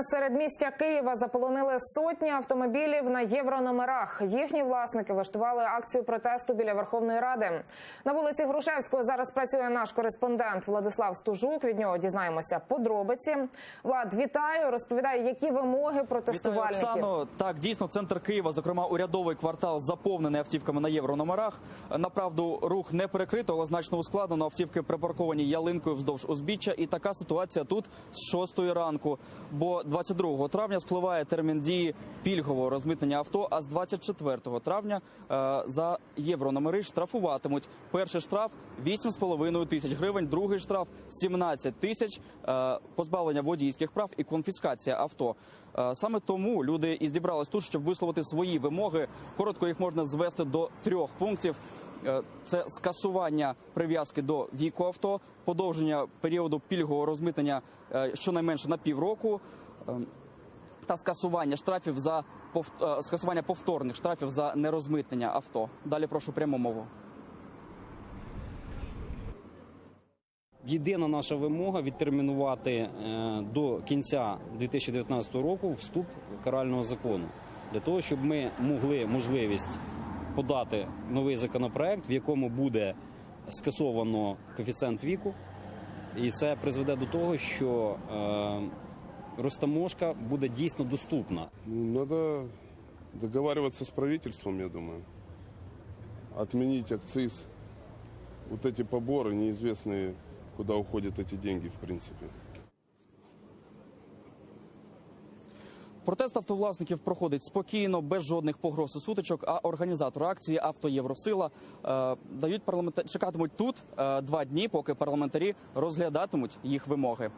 Середмістя Києва заполонили сотні автомобілів на єврономерах. Їхні власники влаштували акцію протесту біля Верховної Ради. На вулиці Грушевського зараз працює наш кореспондент Владислав Стужук. Від нього дізнаємося подробиці. Влад, вітаю. Розповідай, які вимоги протестувальників. Вітаю, Оксано. Так, дійсно, центр Києва, зокрема урядовий квартал, заповнений автівками на єврономерах. Направду, рух не перекрито, але значно ускладнено. Автівки припарковані ялинкою вздовж узбіччя. І така ситуація тут з 6 ранку. Бо 22 травня спливає термін дії пільгового розмитнення авто, а з 24 травня за єврономери штрафуватимуть. Перший штраф – 8,5 тисяч гривень, другий штраф – 17 тисяч, позбавлення водійських прав і конфіскація авто. Саме тому люди і зібрались тут, щоб висловити свої вимоги. Коротко їх можна звести до 3 пунктів. Це скасування прив'язки до віку авто, подовження періоду пільгового розмитнення щонайменше на півроку та скасування штрафів за скасування повторних штрафів за нерозмитнення авто. Далі прошу пряму мову. Єдина наша вимога – відтермінувати до кінця 2019 року вступ карального закону. Для того, щоб ми могли можливість подати новий законопроект, в якому буде скасовано коефіцієнт віку. І це призведе до того, що розтаможка буде дійсно доступна. Надо договариваться с правительством, я думаю. Отменить акциз. Вот эти поборы, неизвестные, куда уходят эти деньги, в принципе. Протест автовласників проходить спокійно, без жодних погроз і сутичок, а організатори акції «Автоєвросила» чекатимуть тут 2 дні, поки парламентарі розглядатимуть їх вимоги.